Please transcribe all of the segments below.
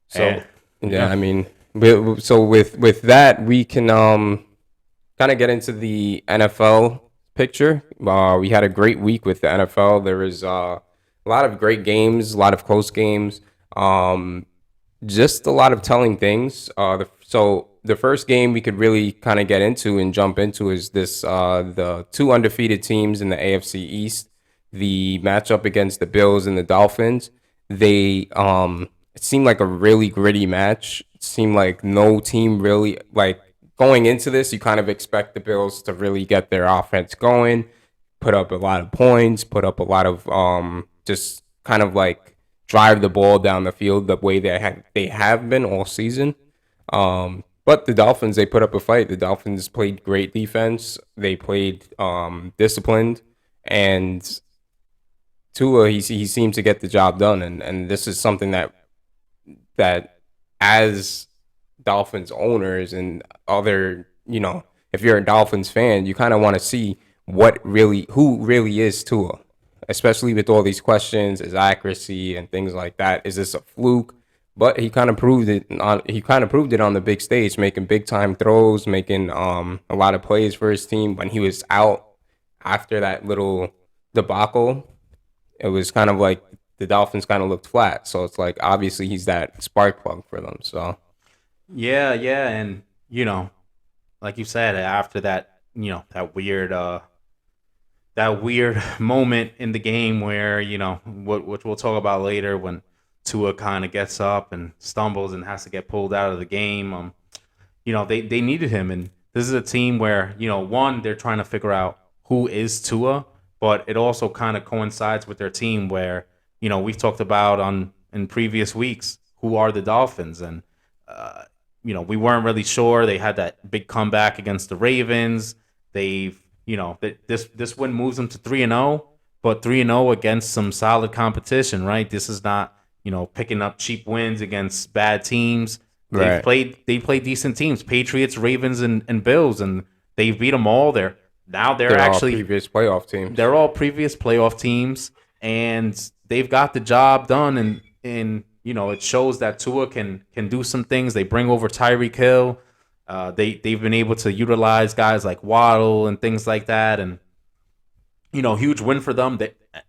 So Yeah, yeah. I mean, so with that, we can kind of get into the NFL picture. We had a great week with the NFL. There was a lot of great games, a lot of close games, um, just a lot of telling things. So the first game we could really kind of get into and jump into is this the two undefeated teams in the AFC East. The matchup against the Bills and the Dolphins. They it seemed like a really gritty match. It seemed like no team really like going into this. You kind of expect the Bills to really get their offense going, put up a lot of points, put up a lot of just kind of like drive the ball down the field the way they have been all season. But the Dolphins, they put up a fight. The Dolphins played great defense. They played disciplined, and Tua he seemed to get the job done. And this is something that as Dolphins owners and other, if you're a Dolphins fan, you kind of want to see who really is Tua, especially with all these questions, his accuracy and things like that. Is this a fluke? But he kind of proved it. On the big stage, making big time throws, making a lot of plays for his team. When he was out after that little debacle, it was kind of like the Dolphins kind of looked flat. So it's like obviously he's that spark plug for them. So Yeah, and like you said, after that, that weird moment in the game where which we'll talk about later when Tua kind of gets up and stumbles and has to get pulled out of the game. They needed him, and this is a team where one, they're trying to figure out who is Tua, but it also kind of coincides with their team where we've talked about on in previous weeks who are the Dolphins, and we weren't really sure. They had that big comeback against the Ravens. They've this win moves them to 3-0, but 3-0 against some solid competition, right? This is not picking up cheap wins against bad teams. right, They played decent teams, Patriots, Ravens, and Bills, and they beat them all. They're they're all actually previous playoff teams. they're all previous playoff teams, and they've got the job done. And it shows that Tua can do some things. They bring over Tyreek Hill. They've been able to utilize guys like Waddle and things like that, and huge win for them.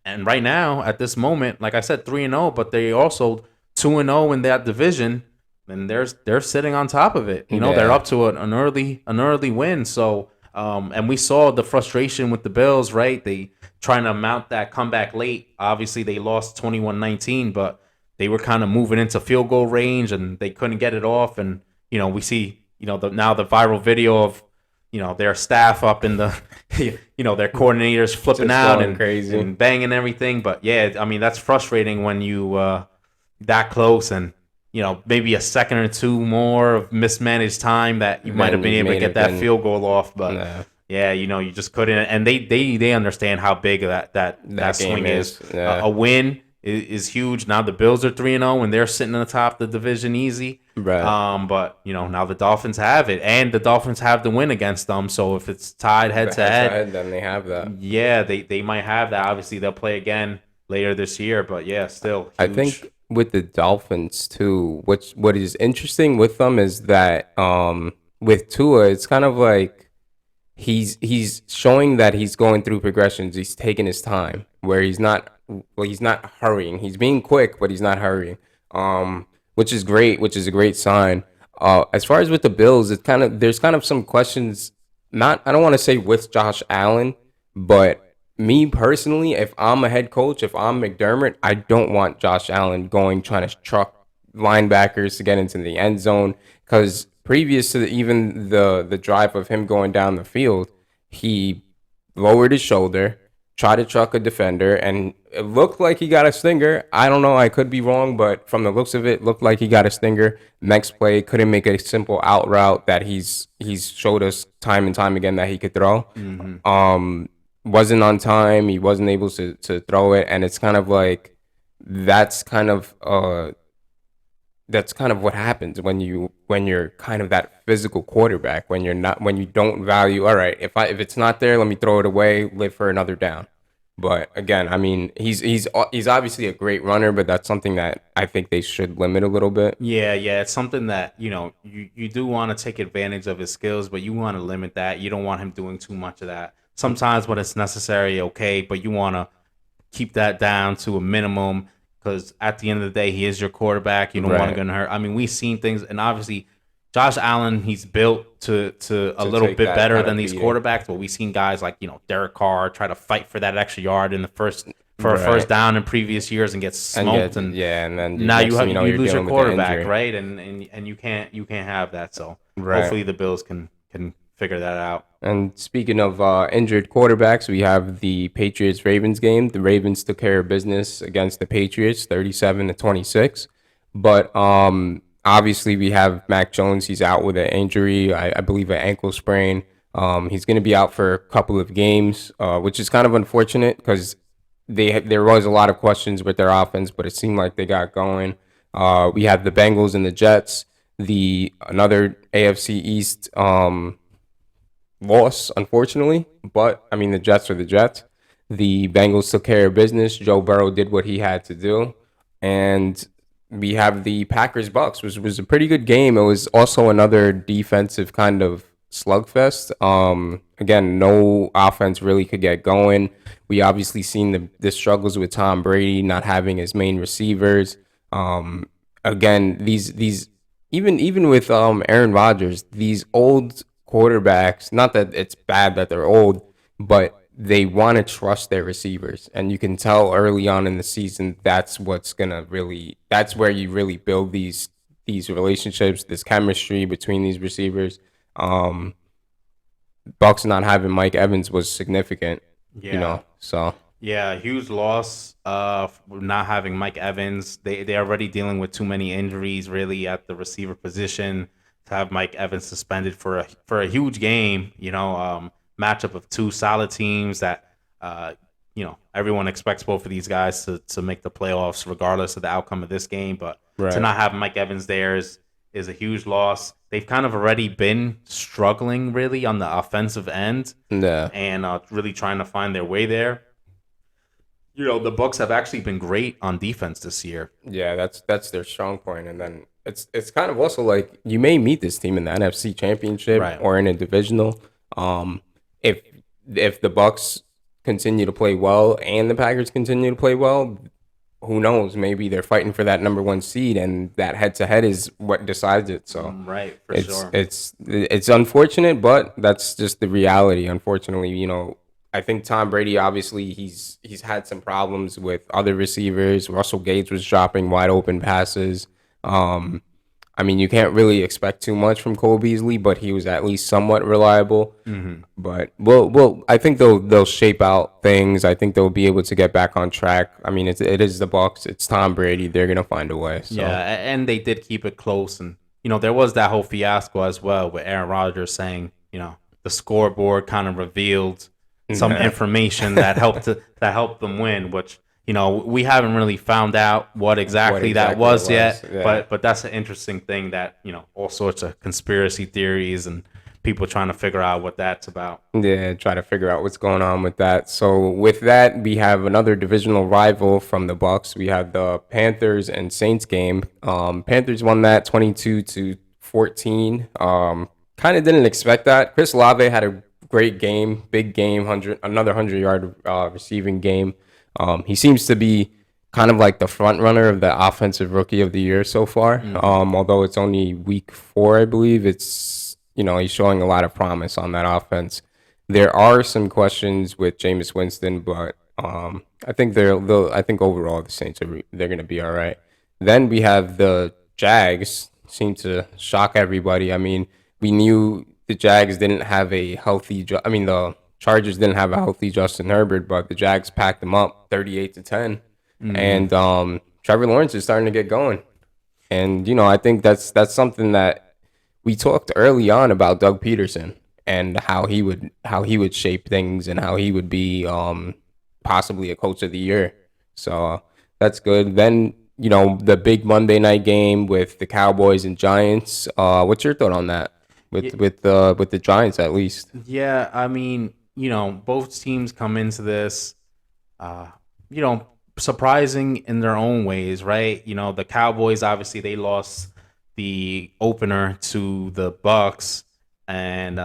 And right now at this moment, like I said, 3-0, but they also 2-0 in that division, and they're sitting on top of it. They're Yeah, up to an early win. So and we saw the frustration with the Bills, right? They trying to mount that comeback late. Obviously, they lost 21-19, but they were kind of moving into field goal range and they couldn't get it off. And we see now the viral video of their staff up in the their coordinators flipping just out going and crazy. banging everything. But yeah, I mean that's frustrating when you that close and maybe a second or two more of mismanaged time that you might have Then been you able to may get have that been. field goal off. But Nah, yeah, you just couldn't. And they understand how big that that game swing is. is. Yeah, A win is huge. Now the Bills are 3-0 and they're sitting on the top of the division easy. right. But now the Dolphins have it, and the Dolphins have the win against them. So if it's tied If head it to head to head, head, then they have that. yeah, they might have that. Obviously, they'll play again later this year. But yeah, still I huge. think with the Dolphins too, what is interesting with them is that with Tua, it's kind of like he's showing that he's going through progressions. He's taking his time, where he's not hurrying. He's being quick, but he's not hurrying. Which is great, which is a great sign. As far as with the Bills, there's kind of some questions. Not I don't want to say with Josh Allen, but me personally, if I'm a head coach, if I'm McDermott, I don't want Josh Allen going trying to truck linebackers to get into the end zone because previous to even the drive of him going down the field, he lowered his shoulder, tried to truck a defender, and it looked like he got a stinger. I don't know, I could be wrong, but from the looks of it, looked like he got a stinger. Next play, couldn't make a simple out route that he's showed us time and time again that he could throw. Hmm. Um, wasn't on time. He wasn't able to throw it, and it's kind of like that's kind of uh that's kind of what happens when you're kind of that physical quarterback when you don't value, all right, if it's not there, let me throw it away, live for another down. But again, I mean, he's obviously a great runner, but that's something that I think they should limit a little bit. Yeah, yeah, it's something that you do want to take advantage of his skills, but you want to limit that. You don't want him doing too much of that. Sometimes when it's necessary, okay, but you want to keep that down to a minimum because at the end of the day, he is your quarterback. You don't want to Right. get hurt. I mean, we've seen things, and obviously, Josh Allen, he's built to a To little take bit that better kind than of these beating. quarterbacks. But we've seen guys like Derek Carr try to fight for that extra yard in the first for a first Right. down in previous years and get And smoked. get And yeah, and then now next thing you know, you you're lose your dealing with the quarterback, injury. right? And you can't have that. So Right. hopefully the Bills can figure that out. And speaking of injured quarterbacks, we have the Patriots Ravens game. The Ravens took care of business against the Patriots, 37-26. But obviously, we have Mac Jones. He's out with an injury, I believe an ankle sprain. He's going to be out for a couple of games, which is kind of unfortunate because there was a lot of questions with their offense, but it seemed like they got going. We have the Bengals and the Jets. The another AFC East loss, unfortunately. But I mean, the Jets are the Jets. The Bengals took care of business. Joe Burrow did what he had to do, and we have the Packers Bucks, which was a pretty good game. It was also another defensive kind of slugfest. Again, no offense really could get going. We obviously seen the struggles with Tom Brady not having his main receivers. Again, these even with Aaron Rodgers, these old quarterbacks, not that it's bad that they're old, but they want to trust their receivers. And you can tell early on in the season that's that's where you really build these relationships, this chemistry between these receivers. Um Bucks not having Mike Evans was significant, Yeah. So Yeah, huge loss. Not having Mike Evans, they're already dealing with too many injuries, really, at the receiver position. To have Mike Evans suspended for a huge game, matchup of two solid teams that, everyone expects both of these guys to make the playoffs, regardless of the outcome of this game. But to right. not have Mike Evans there is a huge loss. They've kind of already been struggling, really, on the offensive end Yeah. and really trying to find their way there. The Bucks have actually been great on defense this year. Yeah, that's their strong point. And then it's kind of also like you may meet this team in the NFC Championship Right. or in a divisional. Um, if if the Bucks continue to play well and the Packers continue to play well, who knows? Maybe they're fighting for that number one seed, and that head to head is what decides it. So Right, for it's sure. it's it's unfortunate, but that's just the reality. Unfortunately, I think Tom Brady obviously he's had some problems with other receivers. Russell Gage was dropping wide open passes. Um, I mean, you can't really expect too much from Cole Beasley, but he was at least somewhat reliable. Hmm. But I think they'll shape out things. I think they'll be able to get back on track. I mean, it is the Bucks. It's Tom Brady. They're gonna find a way. Yeah, So and they did keep it close, and there was that whole fiasco as well with Aaron Rodgers saying, the scoreboard kind of revealed some information that helped them win, which we haven't really found out what exactly that exactly it was was, yet. yeah. But that's an interesting thing that all sorts of conspiracy theories and people trying to figure out what that's about. Yeah, try to figure out what's going on with that. So with that, we have another divisional rival from the Bucks. We have the Panthers and Saints game. Panthers won that 22-14. Kind of didn't expect that. Chris Olave had a great game, big game, another 100-yard receiving game. He seems to be kind of like the front runner of the offensive rookie of the year so far. Although it's only week 4, I believe. He's showing a lot of promise on that offense. There are some questions with Jameis Winston, but I think I think overall the Saints they're going to be all right. Then we have the Jags seem to shock everybody. I mean, we knew the Jags didn't have a healthy. The Chargers didn't have a healthy Justin Herbert, but the Jags packed them up 38-10, and Trevor Lawrence is starting to get going. And I think that's something that we talked early on about Doug Peterson and how he would shape things and how he would be possibly a coach of the year. So that's good. Then the big Monday night game with the Cowboys and Giants. What's your thought on that? With the Giants at least. Yeah, I mean, both teams come into this uh, you know, surprising in their own ways, right? You know, the Cowboys obviously they lost the opener to the Bucks, and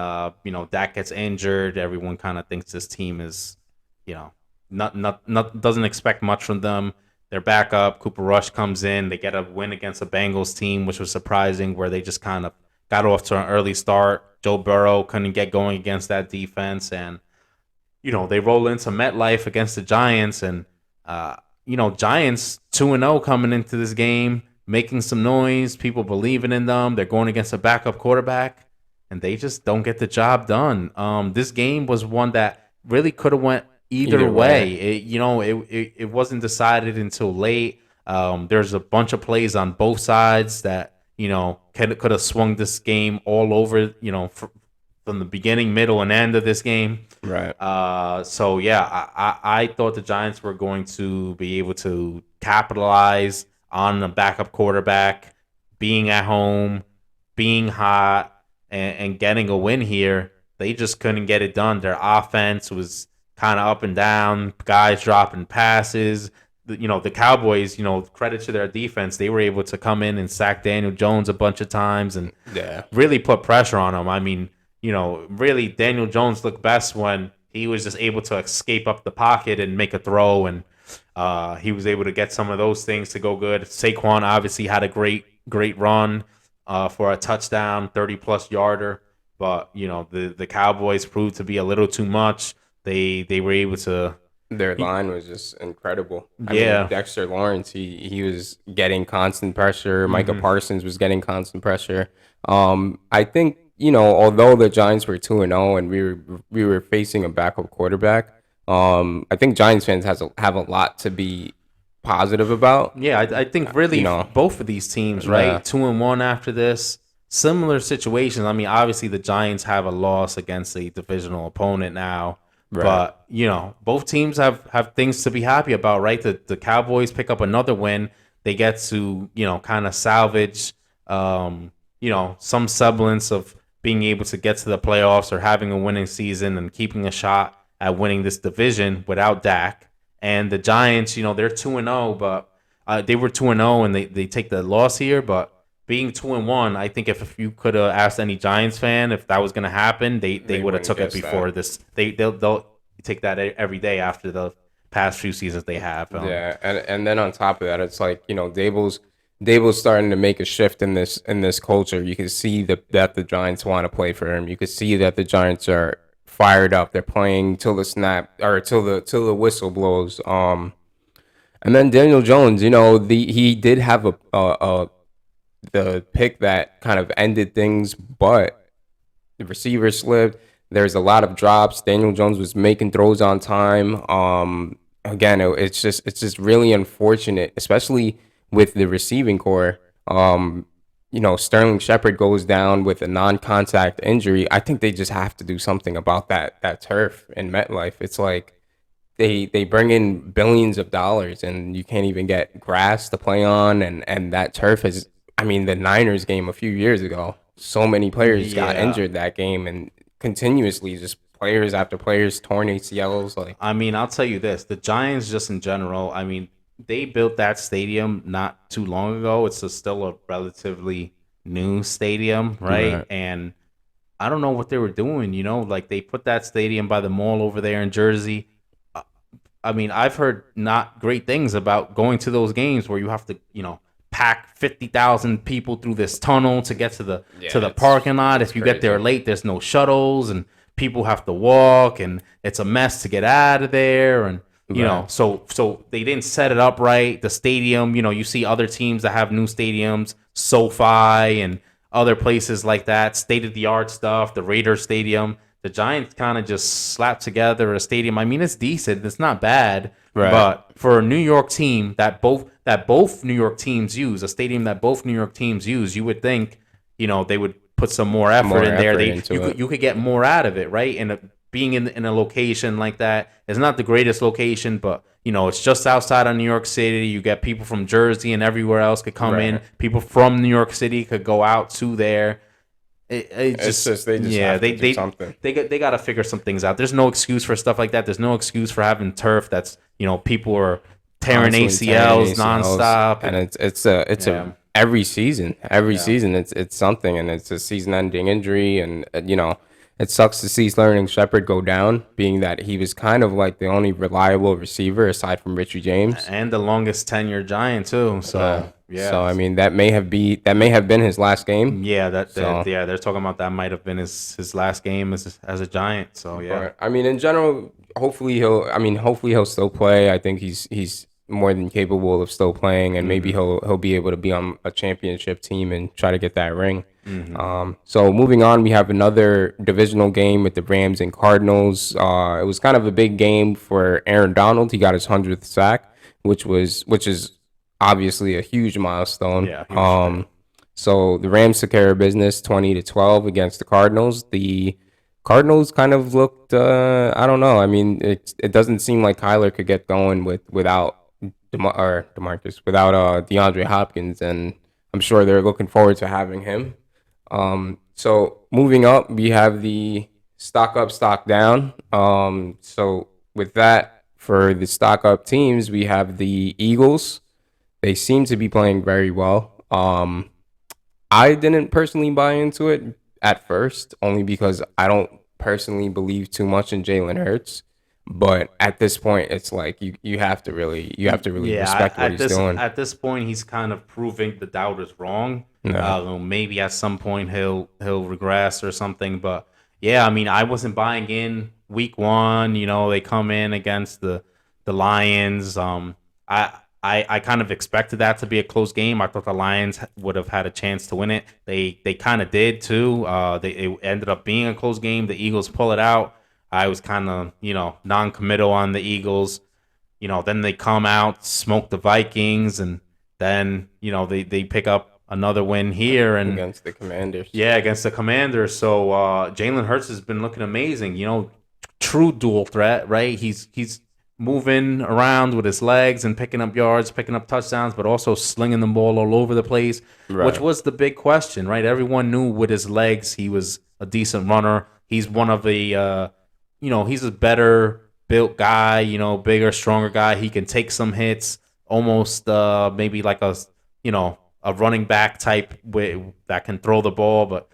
you know, Dak gets injured. Everyone kind of thinks this team is, you know, not doesn't expect much from them. Their backup, Cooper Rush, comes in. They get a win against the Bengals team, which was surprising, where they just kind of got off to an early start. Joe Burrow couldn't get going against that defense, and you know, they roll into MetLife against the Giants, and you know, Giants 2-0 coming into this game, making some noise, people believing in them. They're going against a backup quarterback, and they just don't get the job done. This game was one that really could have went either way. It wasn't decided until late. There's a bunch of plays on both sides that you know could have swung this game all over. You know, from the beginning, middle, and end of this game. Right. So yeah, I thought the Giants were going to be able to capitalize on the backup quarterback being at home, being hot, and getting a win here. They just couldn't get it done. Their offense was kind of up and down, guys dropping passes. You know, the Cowboys, you know, credit to their defense, they were able to come in and sack Daniel Jones a bunch of times and really put pressure on him. I mean, you know, really, Daniel Jones looked best when he was just able to escape up the pocket and make a throw, and he was able to get some of those things to go good. Saquon obviously had a great run for a touchdown, 30-plus yarder, but, you know, the Cowboys proved to be a little too much. They were able to... Their line was just incredible. I mean, Dexter Lawrence, he was getting constant pressure. Micah Parsons was getting constant pressure. I think, you know, although the Giants were 2-0 and we were facing a backup quarterback, I think Giants fans have a lot to be positive about. Yeah, I think really, you know, both of these teams, right? Yeah. 2-1 after this. Similar situations. I mean, obviously the Giants have a loss against a divisional opponent now. Right. But, you know, both teams have things to be happy about, right? The Cowboys pick up another win. They get to, you know, kind of salvage, you know, some semblance of being able to get to the playoffs or having a winning season and keeping a shot at winning this division without Dak. And the Giants, you know, they're 2-0, but they were 2-0 and they take the loss here. But being 2-1, I think if you could have asked any Giants fan if that was going to happen, they would have took it before this. They'll take that every day after the past few seasons they have. Yeah, and then on top of that, it's like, you know, Dable's starting to make a shift in this culture. You can see that the Giants want to play for him. You can see that the Giants are fired up. They're playing till the snap or till the whistle blows. And then Daniel Jones, you know, he did have the pick that kind of ended things, but the receiver slipped. There's a lot of drops. Daniel Jones was making throws on time. Again, it's just really unfortunate, especially with the receiving core. You know, Sterling Shepard goes down with a non-contact injury. I think they just have to do something about that turf in MetLife. It's like they bring in billions of dollars and you can't even get grass to play on, and that turf is. I mean, the Niners game a few years ago, so many players got injured that game, and continuously just players after players torn ACLs. Like, I mean, I'll tell you this: the Giants, just in general, I mean, they built that stadium not too long ago. It's still a relatively new stadium, right? And I don't know what they were doing. You know, like they put that stadium by the mall over there in Jersey. I mean, I've heard not great things about going to those games where you have to, you know, pack 50,000 people through this tunnel to get to the parking lot. If you get there late, there's no shuttles and people have to walk and it's a mess to get out of there. And, you know, so they didn't set it up right. The stadium, you know, you see other teams that have new stadiums, SoFi and other places like that, state-of-the-art stuff, the Raiders Stadium. The Giants kind of just slapped together a stadium. I mean, it's decent. It's not bad. Right. But for a New York team that both New York teams use, a stadium that both New York teams use, you would think, you know, they would put some more effort in there. You could get more out of it, right? And being in a location like that is not the greatest location, but you know, it's just outside of New York City. You get people from Jersey and everywhere else could come in. People from New York City could go out to there. it It's just just they just yeah have to do something. they got to figure some things out. There's no excuse for stuff like that. There's no excuse for having turf that's people are tearing Constantly tearing ACLs ACLs, nonstop and and it's a yeah every yeah. season it's something, and it's a season-ending injury, and it sucks to see Sterling Shepard go down, being that he was kind of like the only reliable receiver aside from Richie James. And the longest tenure Giant too. Uh, So so yeah, I mean that may have been his last game. yeah. That So, yeah, they're talking about that might have been his last game as a Giant. So yeah, but I mean in general, hopefully he'll still play. I think he's more than capable of still playing, and maybe hmm he'll be able to be on a championship team and try to get that ring. hmm So moving on, we have another divisional game with the Rams and Cardinals. It was kind of a big game for Aaron Donald. He got his 100th sack, which is obviously a huge milestone. yeah, huge thing. So the Rams took care of business 20-12 against the Cardinals. The Cardinals kind of looked I don't know. I mean, it doesn't seem like Kyler could get going without DeMarcus, without DeAndre Hopkins, and I'm sure they're looking forward to having him. So moving up, we have the stock up, stock down. So with that, for the stock up teams, we have the Eagles. They seem to be playing very well. I didn't personally buy into it at first, only because I don't personally believe too much in Jalen Hurts. But at this point, it's like you have to really Yeah, respect what he's doing. at this point, he's kind of proving the doubters wrong. No, Maybe at some point he'll regress or something. But yeah, I mean, I wasn't buying in week one. They come in against the Lions. I kind of expected that to be a close game. I thought the Lions would have had a chance to win it. They kind of did too. It ended up being a close game. The Eagles pull it out. I was kind of non-committal on the Eagles. Then they come out, smoke the Vikings, and then they pick up another win here and against the Commanders. yeah, against the Commanders. So Jalen Hurts has been looking amazing. True dual threat, right? He's moving around with his legs and picking up yards, picking up touchdowns, but also slinging the ball all over the place, which Right. was the big question, right? Everyone knew with his legs he was a decent runner. He's one of the he's a better built guy, bigger, stronger guy. He can take some hits, almost maybe like a running back type that can throw the ball, but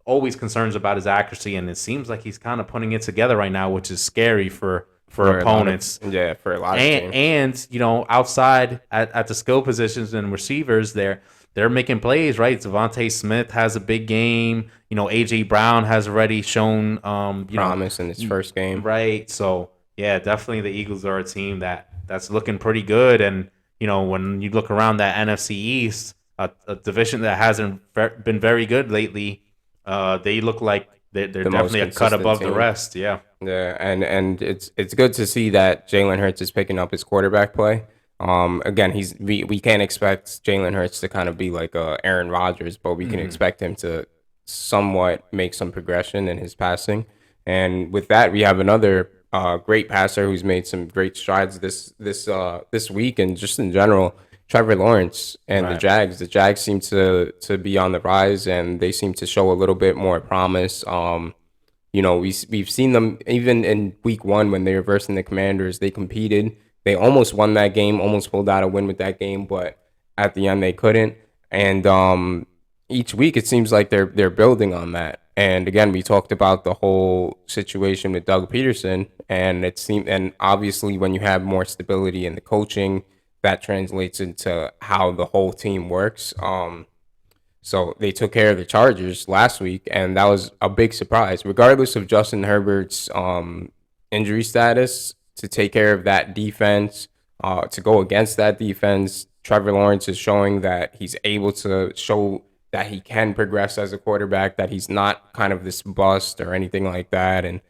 always concerns about his accuracy. And it seems like he's kind of putting it together right now, which is scary for For a lot of opponents. yeah, for a lot of And teams. outside at the skill positions and receivers, they're making plays, right? Devontae Smith has a big game. AJ Brown has already shown Promise in his first game. right. So yeah, definitely the Eagles are a team that's looking pretty good. And when you look around that NFC East, a division that hasn't been very good lately, they look like they're The most definitely a cut consistent above the team. rest. Yeah. Yeah, and it's good to see that Jalen Hurts is picking up his quarterback play. Again, we can't expect Jalen Hurts to kind of be like Aaron Rodgers, but we can hmm expect him to somewhat make some progression in his passing. And with that, we have another great passer who's made some great strides this week and just in general. Trevor Lawrence and the Right. Jags. The Jags seem to be on the rise, and they seem to show a little bit more promise. We've seen them even in week one when they were versing the Commanders. They competed. They almost won that game, almost pulled out a win with that game, but at the end they couldn't. And each week it seems like they're building on that. And again, we talked about the whole situation with Doug Peterson, and obviously when you have more stability in the coaching, that translates into how the whole team works. So they took care of the Chargers last week, and that was a big surprise. Regardless of Justin Herbert's injury status, to take care of that defense, to go against that defense, Trevor Lawrence is showing that he's able to show that he can progress as a quarterback, that he's not kind of this bust or anything like that. And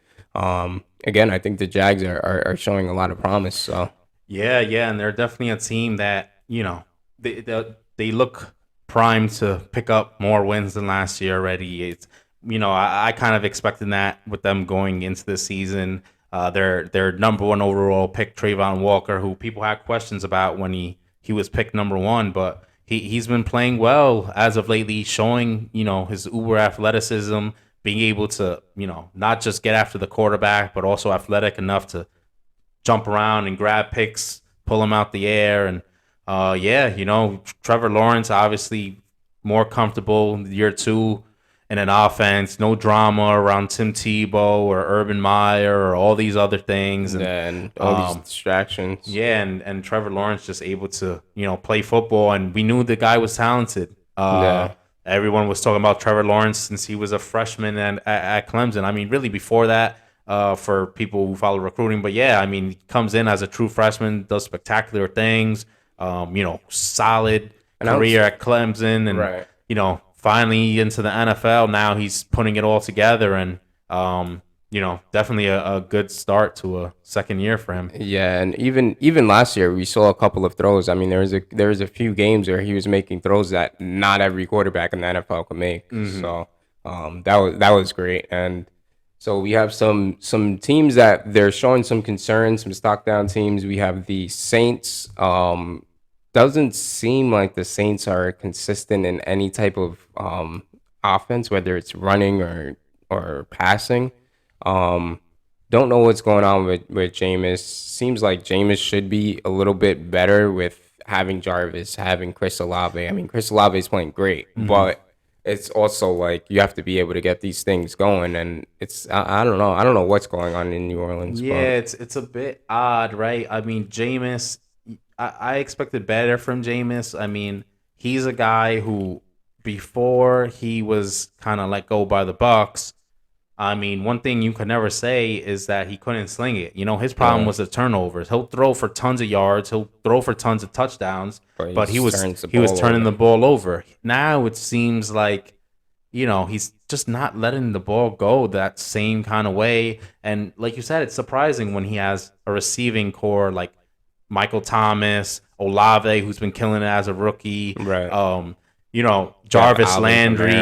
again, I think the Jags are showing a lot of promise. So Yeah, yeah, and they're definitely a team that they look primed to pick up more wins than last year already. It's I kind of expected that with them going into the season. Their number one overall pick Trayvon Walker, who people had questions about when he was picked number one, but he's been playing well as of lately, showing his uber athleticism, being able to not just get after the quarterback, but also athletic enough to jump around and grab picks, pull them out the air, and Trevor Lawrence obviously more comfortable in year two in an offense, no drama around Tim Tebow or Urban Meyer or all these other things, and all these distractions. Yeah, and Trevor Lawrence just able to play football, and we knew the guy was talented. Everyone was talking about Trevor Lawrence since he was a freshman at Clemson. I mean, really before that, for people who follow recruiting. But yeah, I mean, he comes in as a true freshman, does spectacular things. Solid career at Clemson, and finally into the NFL. Now he's putting it all together, and definitely a good start to a second year for him. Yeah, and even last year we saw a couple of throws. I mean, there was a few games where he was making throws that not every quarterback in the NFL could make. Mm-hmm. So that was great. And so we have some teams that they're showing some concern, some stock down teams. We have the Saints. Doesn't seem like the Saints are consistent in any type of offense, whether it's running or passing. Don't know what's going on with Jameis. Seems like Jameis should be a little bit better with having Jarvis, having Chris Olave. I mean, Chris Olave is playing great, but it's also like you have to be able to get these things going, and it's I don't know. I don't know what's going on in New Orleans. Yeah, it's a bit odd, right? I mean, Jameis, I expected better from Jameis. I mean, he's a guy who before he was kind of let go by the Bucs. I mean, one thing you could never say is that he couldn't sling it. His problem was the turnovers. He'll throw for tons of yards. He'll throw for tons of touchdowns, but he was turning the ball over. Now it seems like, he's just not letting the ball go that same kind of way. And like you said, it's surprising when he has a receiving core like Michael Thomas, Olave, who's been killing it as a rookie. Right. Jarvis Landry,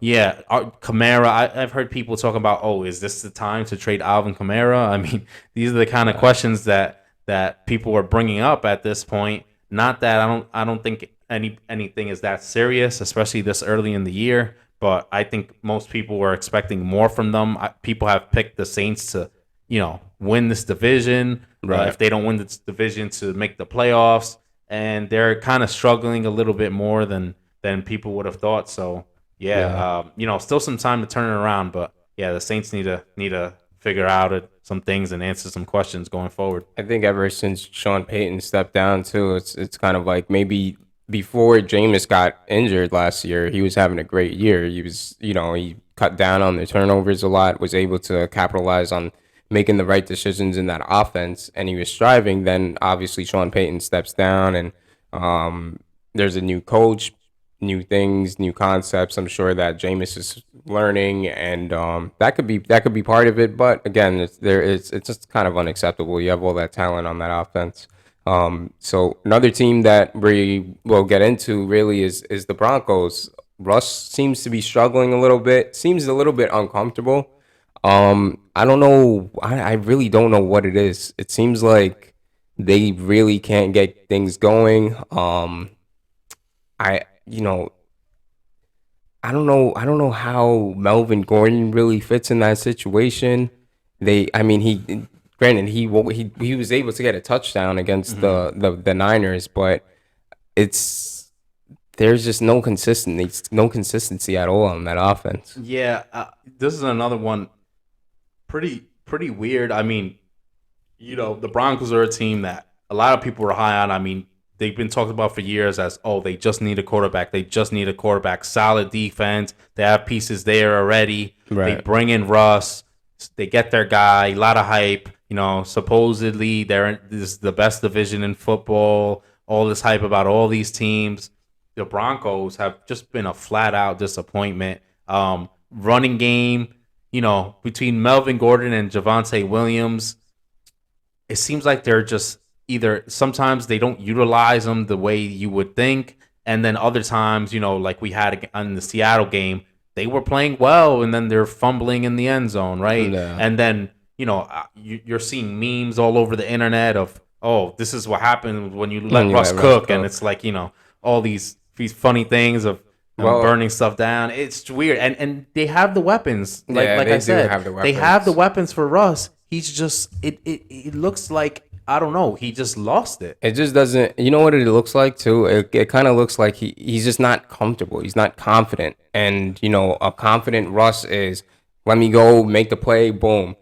Kamara. I've heard people talking about, is this the time to trade Alvin Kamara? I mean, these are the kind of questions that people are bringing up at this point. Not that I don't think anything is that serious, especially this early in the year. But I think most people were expecting more from them. People have picked the Saints to, win this division. Right. If they don't win this division, to make the playoffs, and they're kind of struggling a little bit more than people would have thought. So still some time to turn it around, but the Saints need to figure out some things and answer some questions going forward. I think ever since Sean Payton stepped down too, it's kind of like maybe before Jameis got injured last year, he was having a great year. He was, he cut down on the turnovers a lot, was able to capitalize on making the right decisions in that offense, and he was striving. Then obviously Sean Payton steps down, and there's a new coach, new things, new concepts. I'm sure that Jameis is learning, and that could be part of it. But again, it's just kind of unacceptable. You have all that talent on that offense. So another team that we will get into really is the Broncos. Russ seems to be struggling a little bit. Seems a little bit uncomfortable. I don't know. I really don't know what it is. It seems like they really can't get things going. I don't know how Melvin Gordon really fits in that situation. He was able to get a touchdown against the Niners, but there's just no consistency at all on that offense. Yeah, this is another one pretty weird. I mean, the Broncos are a team that a lot of people are high on. I mean, they've been talked about for years as, they just need a quarterback. They just need a quarterback. Solid defense. They have pieces there already. Right. They bring in Russ. They get their guy. A lot of hype. Supposedly this is the best division in football. All this hype about all these teams. The Broncos have just been a flat-out disappointment. Running game, between Melvin Gordon and Javonte Williams, it seems like they're just either sometimes they don't utilize them the way you would think, and then other times, like we had in the Seattle game, they were playing well, and then they're fumbling in the end zone, right? Yeah. And then, you're seeing memes all over the internet of, this is what happened when you let Russ cook, and it's like, all these these funny things of Well, burning stuff down. It's weird, and they have the weapons. yeah, Like they I do said, have the they have the weapons. weapons for Russ. He's just it looks like I don't know. He just lost it. It just doesn't. You know what it looks like too. It kind of looks like he's just not comfortable. He's not confident. And a confident Russ is, let me go make the play. Boom.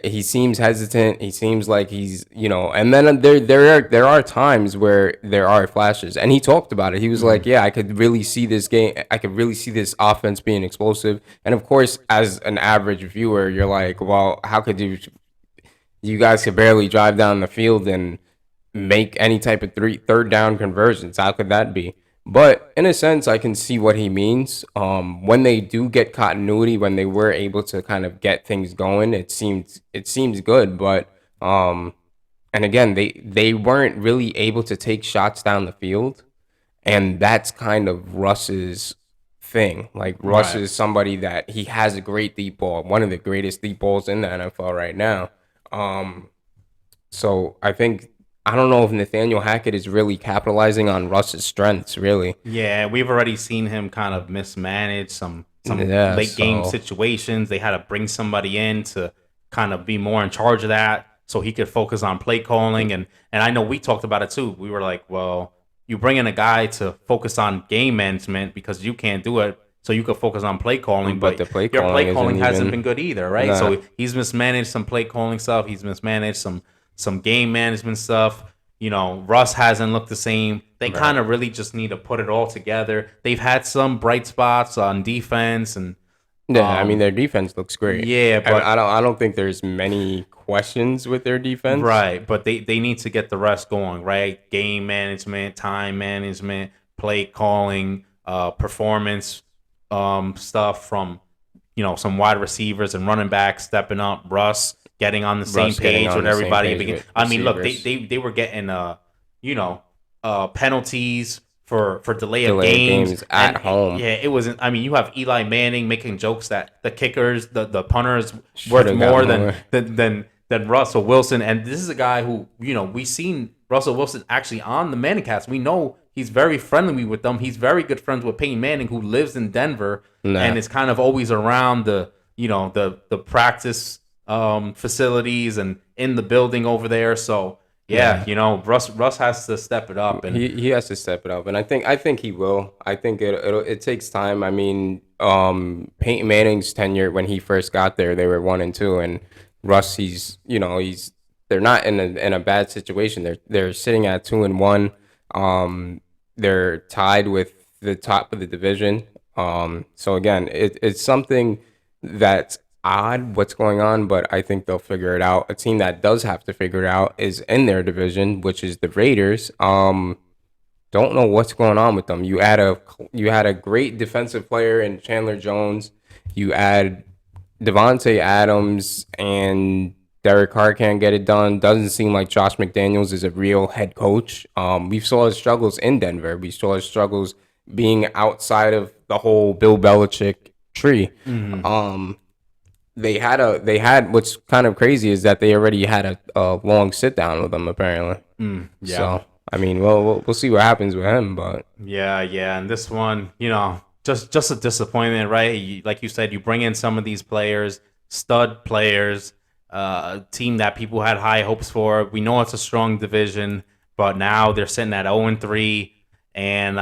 He seems hesitant. He seems like and then there are times where there are flashes. And he talked about it. He was like, yeah, I could really see this game. I could really see this offense being explosive. And of course, as an average viewer, you're like, well, how could you guys could barely drive down the field and make any type of third down conversions. How could that be? But in a sense, I can see what he means. When they do get continuity, when they were able to kind of get things going, it seems good. But and again, they weren't really able to take shots down the field, and that's kind of Russ's thing. Like Russ Right. is somebody that he has a great deep ball, one of the greatest deep balls in the NFL right now. Um, so I don't know if Nathaniel Hackett is really capitalizing on Russ's strengths, really. Yeah, we've already seen him kind of mismanage some Yeah, late game so situations. They had to bring somebody in to kind of be more in charge of that so he could focus on play calling and I know we talked about it too. We were like, well, you bring in a guy to focus on game management because you can't do it so you could focus on play calling, but but the play your calling play calling isn't hasn't even been good either, right? nah. So he's mismanaged some play calling stuff, he's mismanaged some game management stuff. Russ hasn't looked the same. They Right. kind of really just need to put it all together. They've had some bright spots on defense, and Yeah, I mean um, their defense looks great. yeah, I but don't think there's many questions with their defense. right, but they need to get the rest going, right? Game management, time management, play calling, performance, stuff from some wide receivers and running backs stepping up. Russ getting on the same Russ getting page on with the same everybody. page with I mean, look, receivers. they were getting you know penalties for delay of Delay of games, games and at home. yeah, it wasn't. I mean, you have Eli Manning making jokes that the kickers, the punters, Should worth have got more more. than Russell Wilson, and this is a guy who we've seen Russell Wilson actually on the Manning cast. We know he's very friendly with them. He's very good friends with Peyton Manning, who lives in Denver Nah. and is kind of always around the practice facilities and in the building over there. So yeah, Yeah. Russ has to step it up, and He has to step it up, and I think he will. I think it takes time. I mean, Peyton Manning's tenure when he first got there, they were 1-2, and Russ, they're not in a bad situation. They're sitting at 2-1. They're tied with the top of the division. So again, it's something that's odd what's going on, but I think they'll figure it out. A team that does have to figure it out is in their division, which is the Raiders. Don't know what's going on with them. You had a great defensive player in Chandler Jones. You add Devontae Adams and Derek Carr can't get it done. Doesn't seem like Josh McDaniels is a real head coach. We saw his struggles in Denver. We saw his struggles being outside of the whole Bill Belichick tree. Um, they had what's kind of crazy is that they already had a long sit down with him apparently. yeah. So I mean, we'll see what happens with him, but Yeah, and this one, just a disappointment, right? Like you said, you bring in some of these players, stud players, a team that people had high hopes for. We know it's a strong division, but now they're sitting at 0-3, and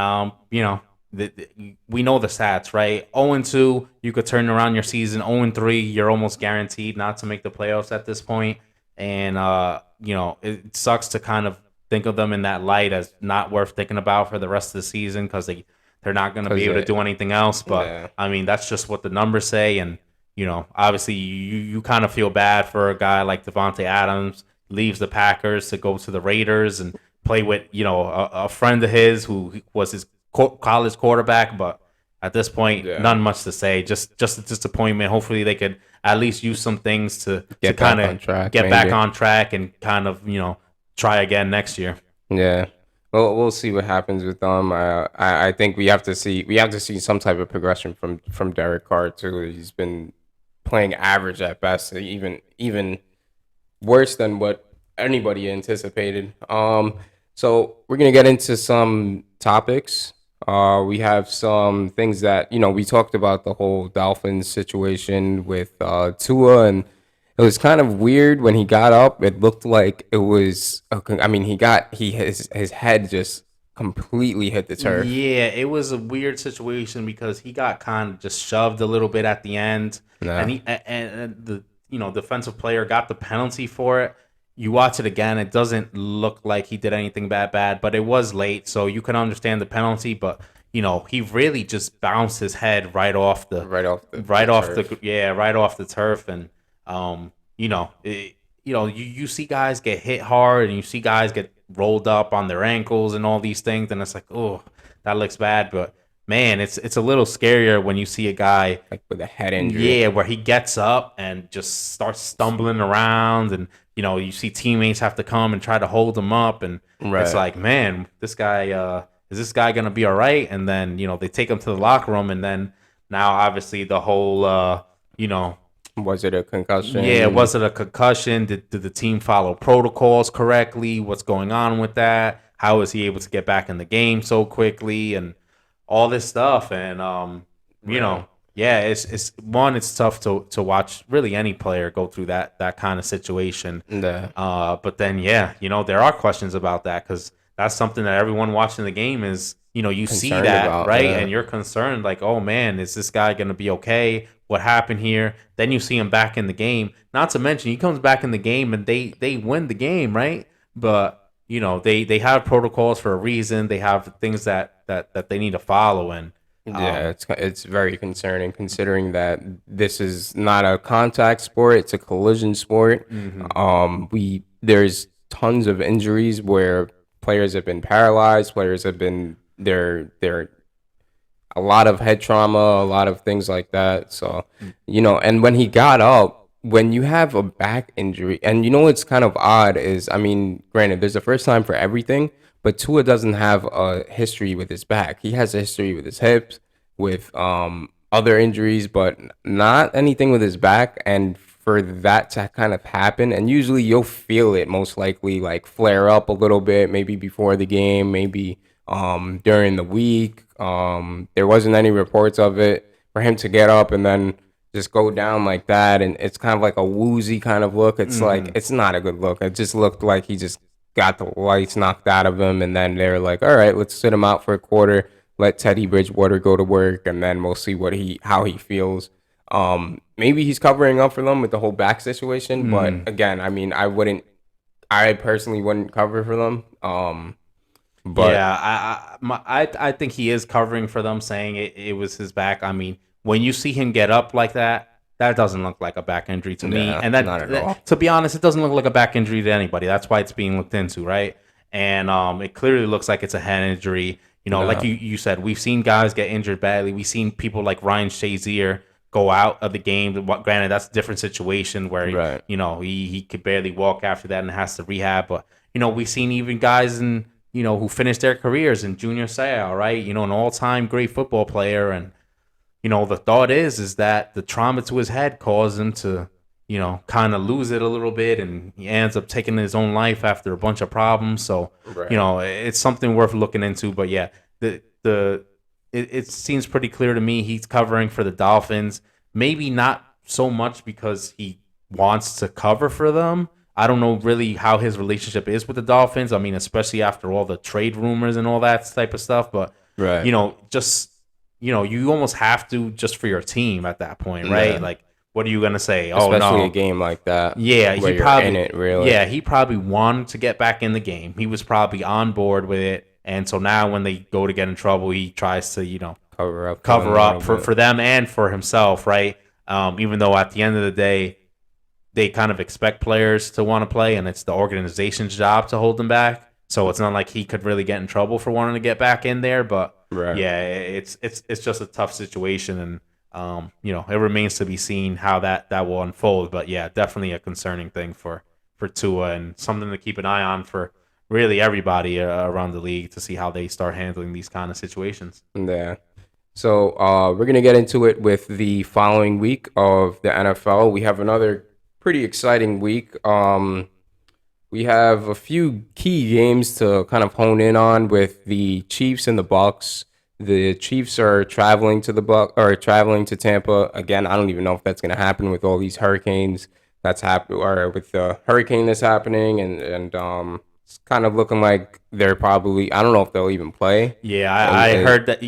we know the stats, right? 0-2, you could turn around your season. 0-3, you're almost guaranteed not to make the playoffs at this point, and it sucks to kind of think of them in that light as not worth thinking about for the rest of the season because they're not going to be able to do anything else. But yeah. I mean, that's just what the numbers say, and obviously you kind of feel bad for a guy like Devontae Adams leaves the Packers to go to the Raiders and play with a friend of his who was his college quarterback, but at this point, Yeah. none much to say. Just a disappointment. Hopefully, they could at least use some things to Get kind back on of track, get back maybe. on track and kind of try again next year. Yeah. Well, we'll see what happens with them. I think we have to see some type of progression from Derek Carr too. He's been playing average at best, even worse than what anybody anticipated. So we're gonna get into some topics. We have some things that, we talked about the whole Dolphins situation with Tua, and it was kind of weird when he got up. It looked like it was, I mean, his head just completely hit the turf. Yeah, it was a weird situation because he got kind of just shoved a little bit at the end, and Nah, and the defensive player got the penalty for it. You watch it again, it doesn't look like he did anything bad, but it was late, so you can understand the penalty. But he really just bounced his head right off the turf. right off the turf, and you know, it, you see guys get hit hard, and you see guys get rolled up on their ankles and all these things, and it's like, oh, that looks bad. But man, it's a little scarier when you see a guy, Like with a head injury. yeah, where he gets up and just starts stumbling around, and you see teammates have to come and try to hold him up, and it's Right. like, man, this guy, is this guy gonna be all right? And then they take him to the locker room, and then now obviously the whole, you know Was it a yeah, concussion? was it a concussion? Did the team follow protocols correctly? What's going on with that? How is he able to get back in the game so quickly and all this stuff? And Right. yeah, it's tough to watch really any player go through that kind of situation. Yeah. But then yeah, there are questions about that because that's something that everyone watching the game is, you see Concerned that, about. right? Yeah. And you're concerned, like, oh man, is this guy gonna be okay? What happened here? Then you see him back in the game. Not to mention he comes back in the game and they win the game, right? But they have protocols for a reason. They have things that they need to follow, and Yeah, it's very concerning considering that this is not a contact sport, it's a collision sport. mhm. There's tons of injuries where players have been paralyzed, players have been they're a lot of head trauma, a lot of things like that. So, and when he got up, when you have a back injury, and what's kind of odd is, I mean, granted, there's a first time for everything, but Tua doesn't have a history with his back. He has a history with his hips, with other injuries, but not anything with his back. And for that to kind of happen, and usually you'll feel it most likely like flare up a little bit, maybe before the game, maybe during the week. There wasn't any reports of it. For him to get up and then just go down like that, and it's kind of like a woozy kind of look. It's like Mhm. it's not a good look. It just looked like he just got the lights knocked out of him, and then they're like, "All right, let's sit him out for a quarter. Let Teddy Bridgewater go to work, and then we'll see how he feels." Maybe he's covering up for them with the whole back situation, but Mm. again, I mean, I personally wouldn't cover for them. But Yeah, I think he is covering for them, saying it was his back. I mean, when you see him get up like that, that doesn't look like a back injury to me. yeah, And not at all. to be honest, it doesn't look like a back injury to anybody. That's why it's being looked into, right? And it clearly looks like it's a head injury. Like No, you said, we've seen guys get injured badly. We've seen people like Ryan Shazier go out of the game. Granted, that's a different situation where right. he could barely walk after that and has to rehab. But we've seen even guys who finished their careers in Junior Seau, right? An all-time great football player, and the thought is that the trauma to his head caused him to, kind of lose it a little bit, and he ends up taking his own life after a bunch of problems. So, Right. it's something worth looking into. But yeah, the it seems pretty clear to me he's covering for the Dolphins. Maybe not so much because he wants to cover for them. I don't know really how his relationship is with the Dolphins. I mean, especially after all the trade rumors and all that type of stuff. But Right. just you almost have to just for your team at that point, right? Yeah. Like, what are you gonna say? Oh Especially a no, game like that yeah, where you're in it, really. he probably wanted to get back in the game. He was probably on board with it, and so now when they go to get in trouble, he tries to Cover up for them cover a up little bit. for them and for himself, right? Even though at the end of the day, they kind of expect players to want to play, and it's the organization's job to hold them back. So it's not like he could really get in trouble for wanting to get back in there. But Right. yeah, it's just a tough situation, and it remains to be seen how that will unfold. But yeah, definitely a concerning thing for Tua, and something to keep an eye on for really everybody around the league to see how they start handling these kind of situations. Yeah. So we're gonna get into it with the following week of the NFL. We have another pretty exciting week. We have a few key games to kind of hone in on with the Chiefs and the Bucks. The Chiefs are traveling to the Buck or traveling to Tampa again. I don't even know if that's going to happen with all these hurricanes that's happening, or with the hurricane that's happening, and it's kind of looking like they're probably. I don't know if they'll even play. Yeah, And I heard that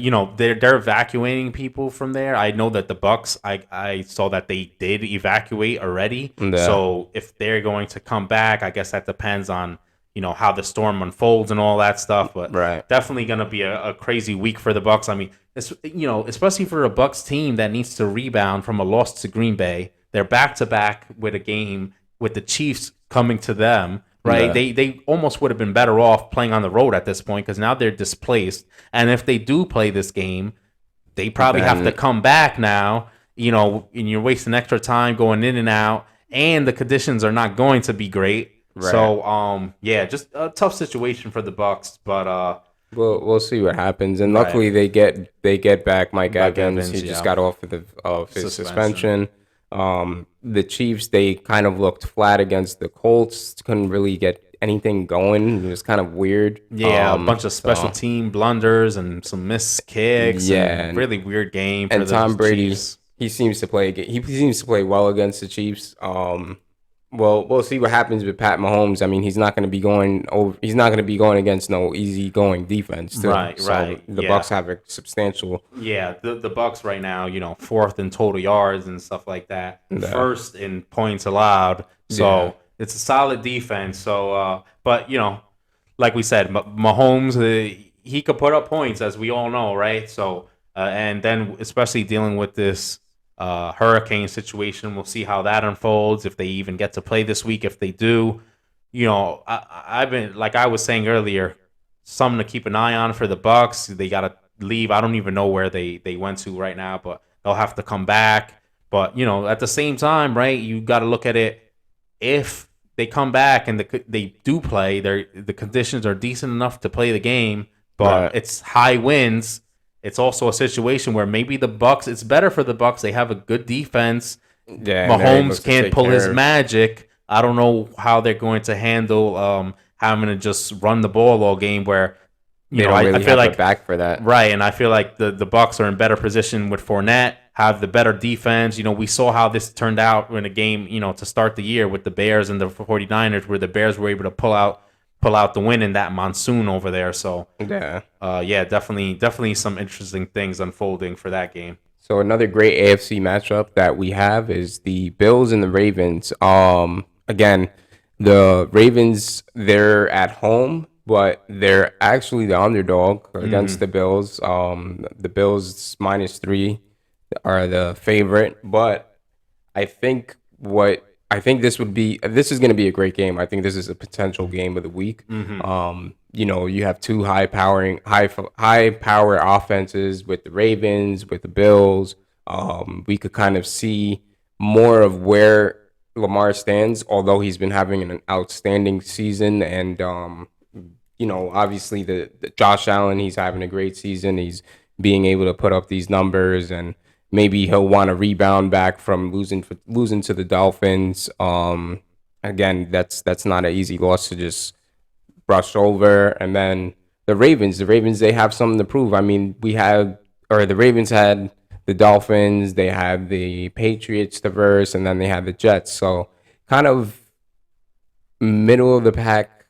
they're evacuating people from there. I know that the Bucks, I saw that they did evacuate already. the So if they're going to come back, I guess that depends on how the storm unfolds and all that stuff. But right, definitely going to be a crazy week for the Bucks. I mean, it's, especially for a Bucks team that needs to rebound from a loss to Green Bay. They're back to back with a game with the Chiefs coming to them, right? the They almost would have been better off playing on the road at this point because now they're displaced. And if they do play this game, they probably have to then come back now, and you're wasting extra time going in and out, and the conditions are not going to be great. right. So, yeah, just a tough situation for the Bucks, but We'll see what happens, and right, luckily they get back Mike Mike Evans. Evans, He just yeah, got off of his suspension. suspension. The Chiefs, they kind of looked flat against the Colts. Couldn't really get anything going. It was kind of weird. Yeah, a bunch of special So team blunders and some missed kicks yeah, and really weird game for and the Tom Brady, Chiefs. he seems to play. He seems to play well against the Chiefs. Well, we'll see what happens with Pat Mahomes. I mean, he's not going to be going over. He's not going to be going against no easy going defense too. Right, So right, the yeah. Bucks have a substantial. Yeah, the Bucks right now, fourth in total yards and stuff like that. Uh, First in points allowed. yeah, So it's a solid defense. So, but like we said, Mahomes, he could put up points as we all know, right? So, and then especially dealing with this hurricane situation, we'll see how that unfolds. If they even get to play this week, if they do, I've been like I was saying earlier, something to keep an eye on for the Bucks. They got to leave. I don't even know where they went to right now, but they'll have to come back. But at the same time, right? You got to look at it. If they come back and they do play, the conditions are decent enough to play the game, but right. it's high winds. It's also a situation where maybe the Bucks. It's better for the Bucks. They have a good defense. Yeah, and they're able Mahomes to can't take pull his care of. magic. I don't know how they're going to handle having to just run the ball all game. Where They don't I really feel have a like back for that. right, and I feel like the Bucks are in better position with Fournette, have the better defense. We saw how this turned out in a game, to start the year with the Bears and the 49ers, where the Bears were able to pull out the win in that monsoon over there. So, Yeah. yeah, definitely some interesting things unfolding for that game. So another great AFC matchup that we have is the Bills and the Ravens. Again, the Ravens, they're at home, but they're actually the underdog against Hmm. the Bills. The Bills -3 are the favorite, but I think this is going to be a great game. I think this is a potential game of the week. Hmm. You have two high power offenses with the Ravens, with the Bills. We could kind of see more of where Lamar stands, although he's been having an outstanding season, and obviously the Josh Allen, he's having a great season. He's being able to put up these numbers, and maybe he'll want to rebound back from losing to the Dolphins. Again, that's not an easy loss to just brush over. And then the Ravens, they have something to prove. I mean, the Ravens had the Dolphins, they had the Patriots to verse, and then they had the Jets. So kind of middle of the pack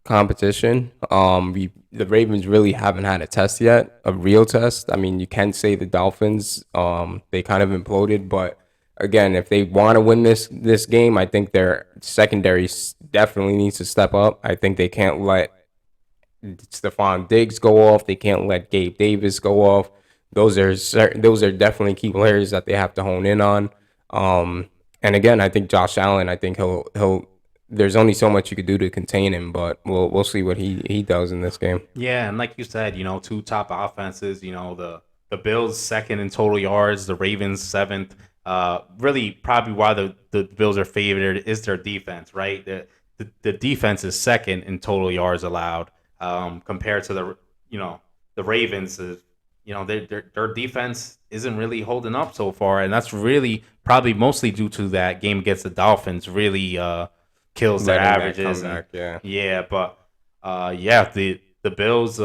competition. The Ravens really haven't had a test yet, a real test. I mean, you can say the Dolphins, they kind of imploded, but again, if they want to win this game, I think their secondary definitely needs to step up. I think they can't let Stephon Diggs go off. They can't let Gabe Davis go off. Those are definitely key players that they have to hone in on. And again, I think Josh Allen. I think he'll. There's only so much you could do to contain him, but we'll see what he does in this game. Yeah, and like you said, two top offenses. The Bills second in total yards, the Ravens seventh. Really, probably why the Bills are favored is their defense, right? The defense is second in total yards allowed, compared to the Ravens. Their defense isn't really holding up so far, and that's really probably mostly due to that game against the Dolphins. Really kills their Letting that averages, and comeback, yeah. yeah, but yeah, the Bills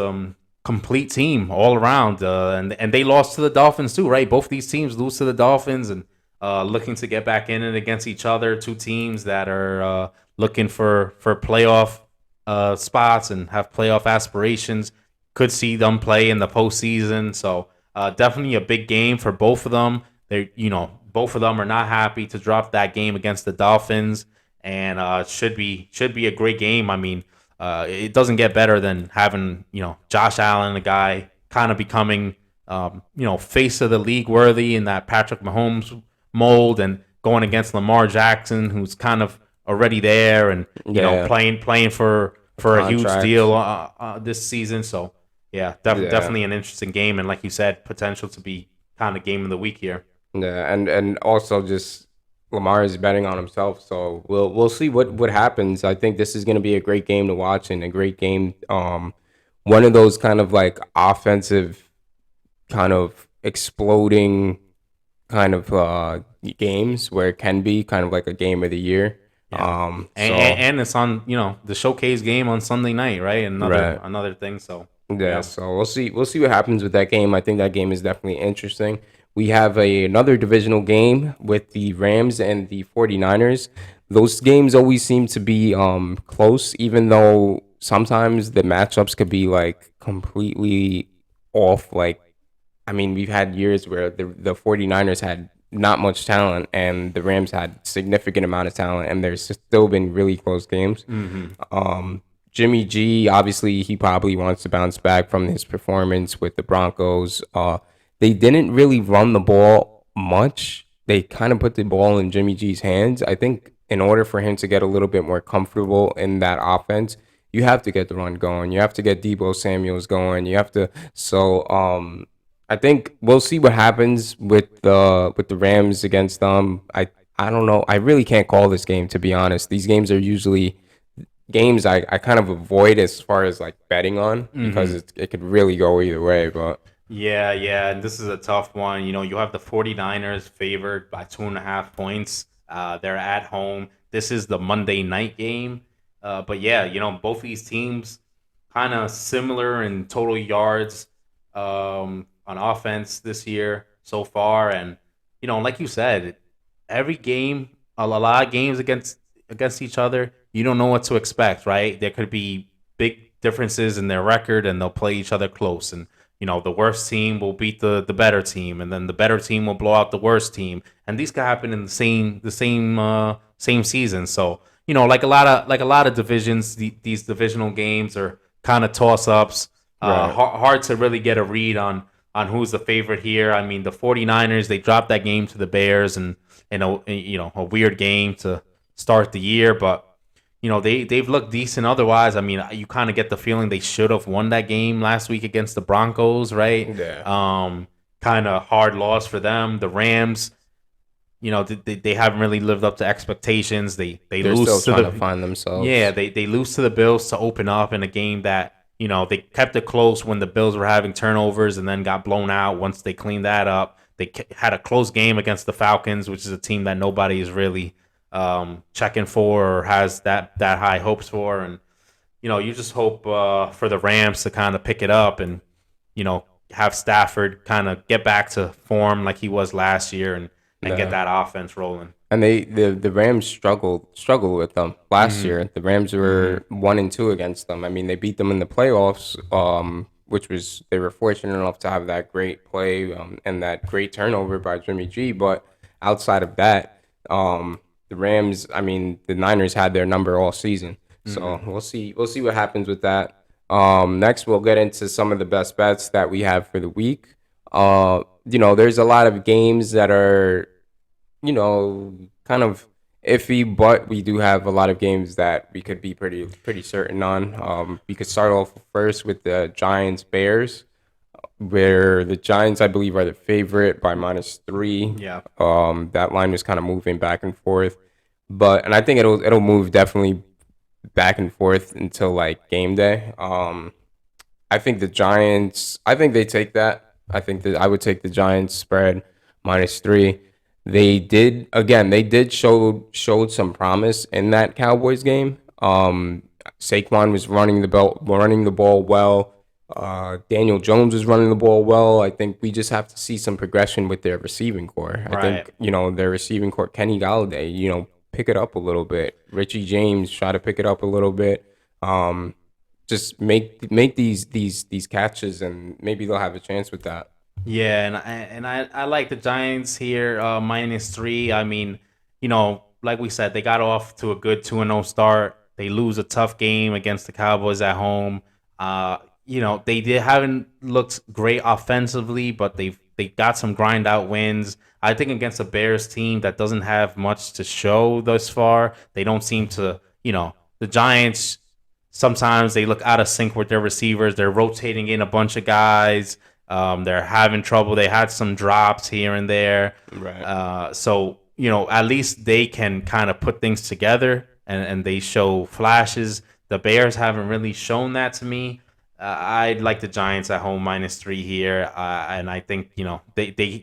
complete team all around, and they lost to the Dolphins too, right? Both these teams lose to the Dolphins, and looking to get back in it against each other. Two teams that are looking for playoff spots and have playoff aspirations. Could see them play in the postseason, so definitely a big game for both of them. They, both of them are not happy to drop that game against the Dolphins, and should be a great game. I mean, it doesn't get better than having Josh Allen, a guy kind of becoming face of the league worthy in that Patrick Mahomes mold, and going against Lamar Jackson, who's kind of already there, and playing for a huge deal this season. So yeah, definitely an interesting game, and like you said, potential to be kind of game of the week here. Yeah, and also just Lamar is betting on himself, so we'll see what happens. I think this is going to be a great game to watch and a great game. One of those kind of like offensive, kind of exploding, kind of games where it can be kind of like a game of the year. Yeah. And it's on the showcase game on Sunday night, right? Another thing. So yeah, so we'll see what happens with that game. I think that game is definitely interesting. We have another divisional game with the Rams and the 49ers. Those games always seem to be close, even though sometimes the matchups could be like completely off. Like, I mean, we've had years where the 49ers had not much talent and the Rams had significant amount of talent, and there's still been really close games. Jimmy G, obviously, he probably wants to bounce back from his performance with the Broncos. They didn't really run the ball much. They kind of put the ball in Jimmy G's hands. I think in order for him to get a little bit more comfortable in that offense, you have to get the run going. You have to get Deebo Samuels going. You have to. So I think we'll see what happens with the Rams against them. I don't know. I really can't call this game, to be honest. These games are usually games I kind of avoid as far as like betting on, because it could really go either way. But yeah, and this is a tough one. You have the 49ers favored by 2.5 points. They're at home. This is the Monday night game. But yeah, both these teams kind of similar in total yards on offense this year so far. And, like you said, every game, a lot of games against each other, you don't know what to expect, right? There could be big differences in their record, and they'll play each other close. And the worst team will beat the better team, and then the better team will blow out the worst team. And these could happen in the same season. So like a lot of divisions, these divisional games are kind of toss ups. Right. Hard to really get a read on who's the favorite here. I mean, the 49ers, they dropped that game to the Bears, and a weird game to start the year, but they've looked decent otherwise. I mean, you kind of get the feeling they should have won that game last week against the Broncos, right? Yeah. Kind of hard loss for them. The Rams, they haven't really lived up to expectations. They're lose still trying to find themselves. Yeah, they lose to the Bills to open up in a game that they kept it close when the Bills were having turnovers, and then got blown out once they cleaned that up. They had a close game against the Falcons, which is a team that nobody is really checking for or has that high hopes for. And you just hope for the Rams to kind of pick it up, and have Stafford kind of get back to form like he was last year, and get that offense rolling. And the Rams struggled with them last year. The Rams were 1-2 against them. I mean, they beat them in the playoffs, which was, they were fortunate enough to have that great play and that great turnover by Jimmy G. But outside of that, the Rams, I mean, the Niners had their number all season. So we'll see what happens with that. Next, we'll get into some of the best bets that we have for the week. There's a lot of games that are, kind of iffy, but we do have a lot of games that we could be pretty certain on. We could start off first with the Giants Bears, where the Giants, I believe, are the favorite by -3. Yeah. That line was kind of moving back and forth, and I think it'll move definitely back and forth until like game day. I think the Giants, I think they take that. I think that I would take the Giants spread -3. They did show some promise in that Cowboys game. Saquon was running the ball well. Daniel Jones is running the ball well. I think we just have to see some progression with their receiving core. I Right. think, their receiving core, Kenny Galladay, pick it up a little bit. Richie James, try to pick it up a little bit. Um, just make these catches, and maybe they'll have a chance with that. Yeah, and I like the Giants here, -3. I mean, like we said, they got off to a good 2-0 start. They lose a tough game against the Cowboys at home. Uh, they haven't looked great offensively, but they got some grind out wins. I think against a Bears team that doesn't have much to show thus far, they don't seem to, the Giants sometimes they look out of sync with their receivers. They're rotating in a bunch of guys. They're having trouble. They had some drops here and there. Right. So, at least they can kind of put things together and they show flashes. The Bears haven't really shown that to me. I'd like the Giants at home -3 here. And I think,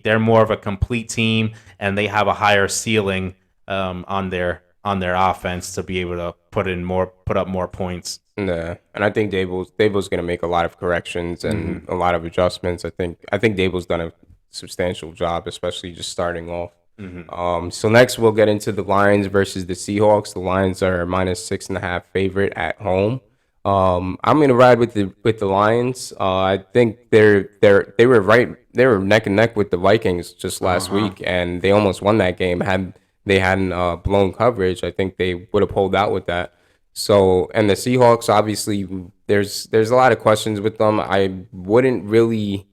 they're more of a complete team and they have a higher ceiling on their offense to be able to put up more points. Yeah, and I think Dable's going to make a lot of corrections and a lot of adjustments. I think Dable's done a substantial job, especially just starting off. So next we'll get into the Lions versus the Seahawks. The Lions are -6.5 favorite at home. I'm gonna ride with the Lions. I think they were right. They were neck and neck with the Vikings just last week, and they almost won that game. Had they hadn't blown coverage, I think they would have pulled out with that. So, and the Seahawks, obviously, there's a lot of questions with them. I wouldn't really.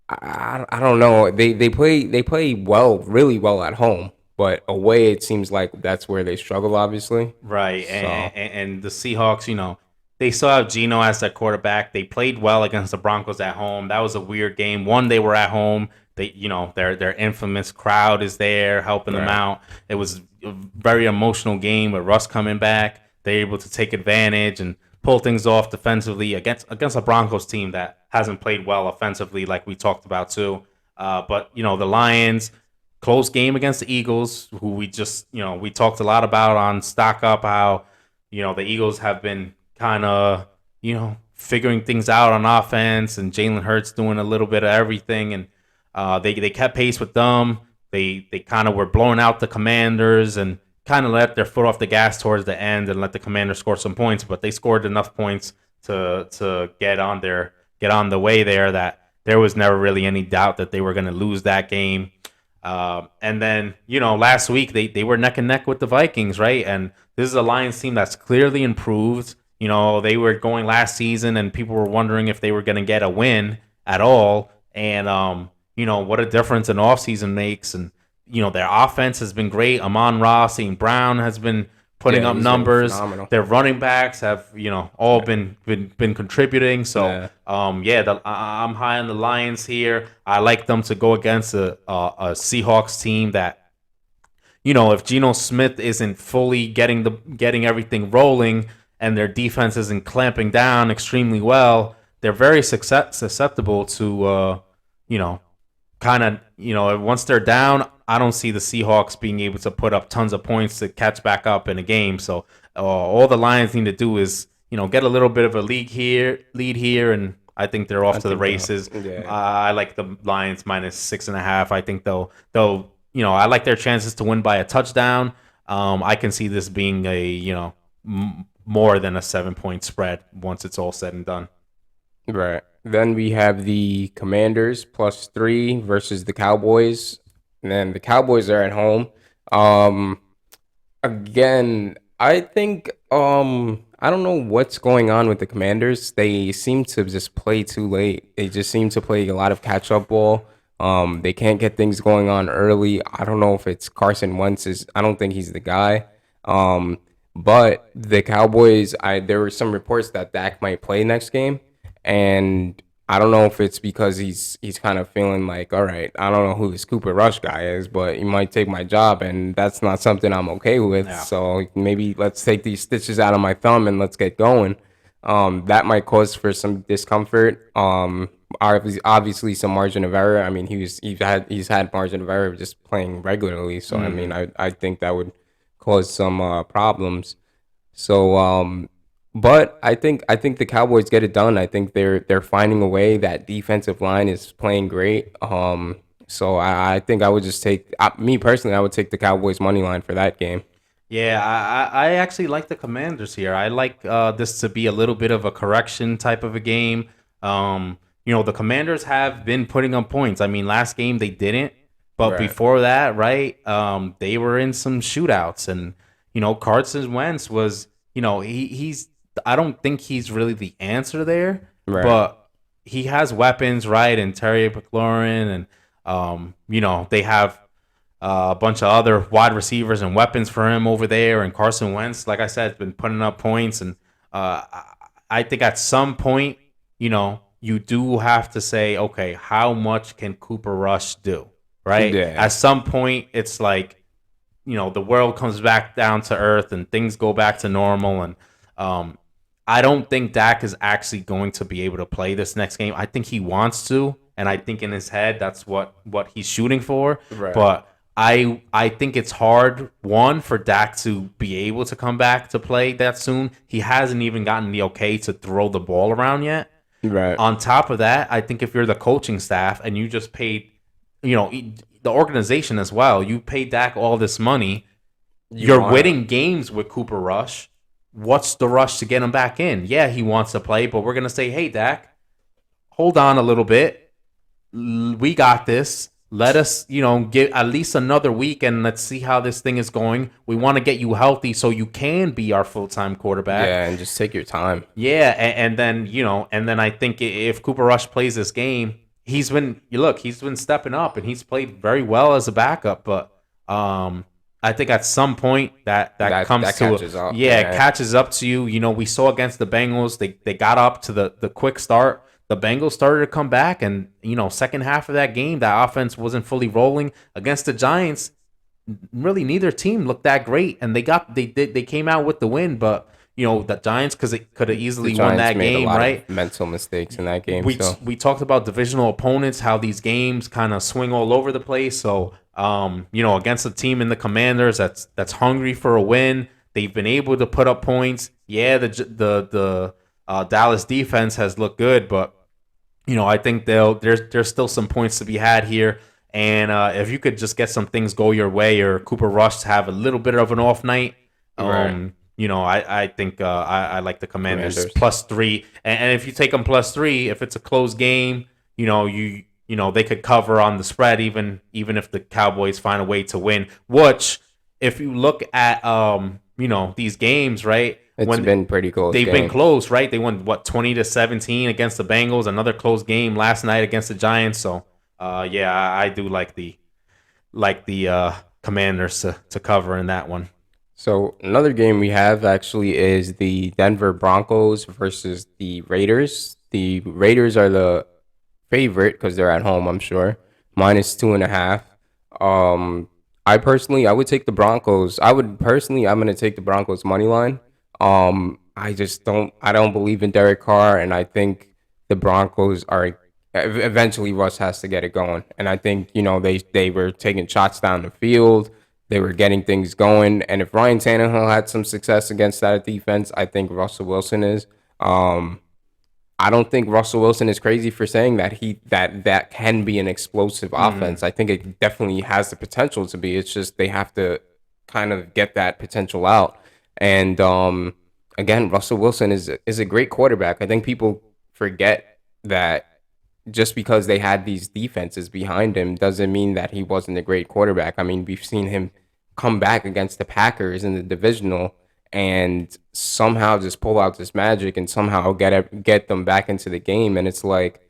I don't know. They play well, really well at home, but away it seems like that's where they struggle. Obviously, Right, so and the Seahawks, they still have Geno as their quarterback. They played well against the Broncos at home. That was a weird game. One, they were at home. They, their infamous crowd is there helping them right. out. It was a very emotional game with Russ coming back. They're able to take advantage and pull things off defensively against a Broncos team that hasn't played well offensively, like we talked about too. But the Lions close game against the Eagles, who we just we talked a lot about on Stock Up how the Eagles have been kind of figuring things out on offense, and Jalen Hurts doing a little bit of everything, and they kept pace with them. They kind of were blowing out the Commanders and kind of let their foot off the gas towards the end and let the Commanders score some points, but they scored enough points to get on the way there that there was never really any doubt that they were going to lose that game. And then, last week they were neck and neck with the Vikings, right? And this is a Lions team that's clearly improved. They were going last season and people were wondering if they were going to get a win at all. And, what a difference an offseason makes. And, their offense has been great. Amon-Ra St. Brown has been putting up He's been numbers. phenomenal. Their running backs have, all been contributing. So, Yeah. I'm high on the Lions here. I like them to go against a Seahawks team that, if Geno Smith isn't fully getting everything rolling and their defense isn't clamping down extremely well, they're very susceptible to, kind of, once they're down, I don't see the Seahawks being able to put up tons of points to catch back up in a game. So all the Lions need to do is, get a little bit of a lead here, and I think they're off to the races. Yeah. I like the Lions -6.5. I think they'll, I like their chances to win by a touchdown. I can see this being a, more than a 7-point spread once it's all said and done. Right. Then we have the Commanders +3 versus the Cowboys. And then the Cowboys are at home. Again, I think I don't know what's going on with the Commanders. They seem to just play too late. They just seem to play a lot of catch-up ball. They can't get things going on early. I don't know if it's Carson Wentz I don't think he's the guy. But the Cowboys, there were some reports that Dak might play next game. And I don't know if it's because he's kind of feeling like, all right, I don't know who this Cooper Rush guy is, but he might take my job, and that's not something I'm okay with. Yeah. So maybe let's take these stitches out of my thumb and let's get going. That might cause for some discomfort. Obviously some margin of error. I mean, he's had margin of error just playing regularly. So I mean, I think that would cause some problems. So But I think the Cowboys get it done. I think they're finding a way. That defensive line is playing great. So I think I would just take me personally. I would take the Cowboys money line for that game. Yeah, I actually like the Commanders here. I like this to be a little bit of a correction type of a game. The Commanders have been putting up points. I mean, last game they didn't, but Right. before that, right, they were in some shootouts, and Carson Wentz was, he's. I don't think he's really the answer there, Right. but he has weapons, right, and Terry McLaurin, and they have a bunch of other wide receivers and weapons for him over there. And Carson Wentz, like I said, has been putting up points. And I think at some point, you do have to say, okay, how much can Cooper Rush do? Right? Yeah. At some point, it's like, the world comes back down to earth and things go back to normal. And I don't think Dak is actually going to be able to play this next game. I think he wants to, and I think in his head that's what he's shooting for. Right. But I think it's hard, one, for Dak to be able to come back to play that soon. He hasn't even gotten the okay to throw the ball around yet. Right. On top of that, I think if you're the coaching staff and you just paid, the organization as well, you paid Dak all this money, You you're want winning games with Cooper Rush. What's the rush to get him back in? Yeah, he wants to play, but we're going to say, hey, Dak, hold on a little bit. We got this. Let us, get at least another week and let's see how this thing is going. We want to get you healthy so you can be our full-time quarterback. Yeah, and just take your time. Yeah, and then, I think if Cooper Rush plays this game, he's been stepping up and he's played very well as a backup, but I think at some point that comes That to catches up. yeah, it Yeah. catches up to you. We saw against the Bengals, they got up to the quick start. The Bengals started to come back, and second half of that game, that offense wasn't fully rolling against the Giants. Really, neither team looked that great, and they came out with the win. But the Giants, because it could have The easily won Giants that made a game, lot right? of mental mistakes in that game. we So we talked about divisional opponents, how these games kind of swing all over the place. So, against a team in the Commanders that's hungry for a win, they've been able to put up points. Yeah, the Dallas defense has looked good, but I think there's still some points to be had here. And if you could just get some things go your way, or Cooper Rush have a little bit of an off night, right. I think I like the Commanders Commanders. +3. And if you take them +3, if it's a close game, they could cover on the spread, even if the Cowboys find a way to win. Which, if you look at these games, right? It's been pretty close They've been game. close, right? They won 20-17 against the Bengals. Another close game last night against the Giants. So, yeah, I do like the Commanders to cover in that one. So another game we have actually is the Denver Broncos versus the Raiders. The Raiders are the favorite because they're at home, I'm sure. -2.5. Um, I would take the Broncos. I'm gonna take the Broncos money line. I don't believe in Derek Carr, and I think the Broncos are eventually Russ has to get it going. And I think, they were taking shots down the field. They were getting things going. And if Ryan Tannehill had some success against that defense, I think Russell Wilson is. I don't think Russell Wilson is crazy for saying that can be an explosive offense. I think it definitely has the potential to be. It's just they have to kind of get that potential out. And again, Russell Wilson is a great quarterback. I think people forget that just because they had these defenses behind him doesn't mean that he wasn't a great quarterback. I mean, we've seen him come back against the Packers in the divisional and somehow just pull out this magic and somehow get them back into the game. And it's like,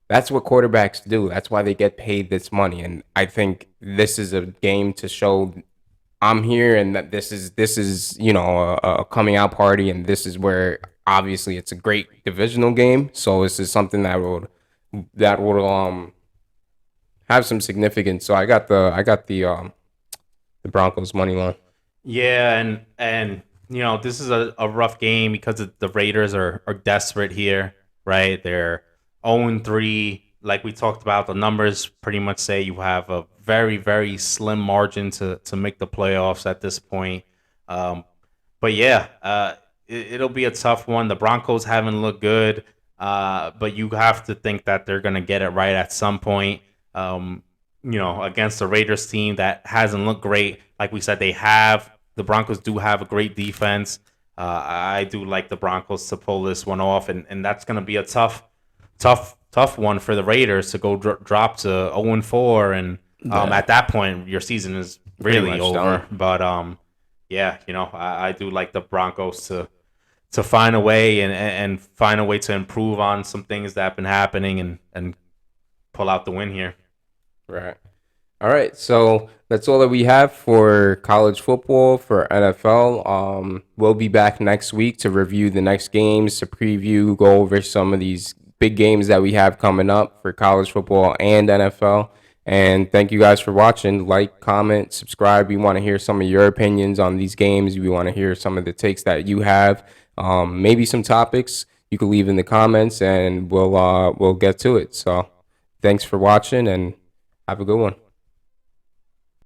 that's what quarterbacks do. That's why they get paid this money. And I think this is a game to show I'm here and that this is a coming out party, and this is where obviously it's a great divisional game. So this is something that would have some significance. So I got the Broncos money line. Yeah, and this is a rough game because the Raiders are desperate here, right? They're 0-3. Like we talked about, the numbers pretty much say you have a very, very slim margin to make the playoffs at this point. But yeah, it'll be a tough one. The Broncos haven't looked good, but you have to think that they're gonna get it right at some point. Against the Raiders team that hasn't looked great. Like we said, the Broncos do have a great defense. I do like the Broncos to pull this one off, and that's gonna be a tough one for the Raiders to go drop to 0-4, and at that point your season is really over. Done. But yeah, I do like the Broncos to find a way and find a way to improve on some things that have been happening and pull out the win here. Right. All right. So that's all that we have for college football, for NFL. We'll be back next week to review the next games, to preview, go over some of these big games that we have coming up for college football and NFL. And thank you guys for watching. Like, comment, subscribe. We want to hear some of your opinions on these games. We want to hear some of the takes that you have. Maybe some topics you can leave in the comments, and we'll get to it. So thanks for watching, and have a good one.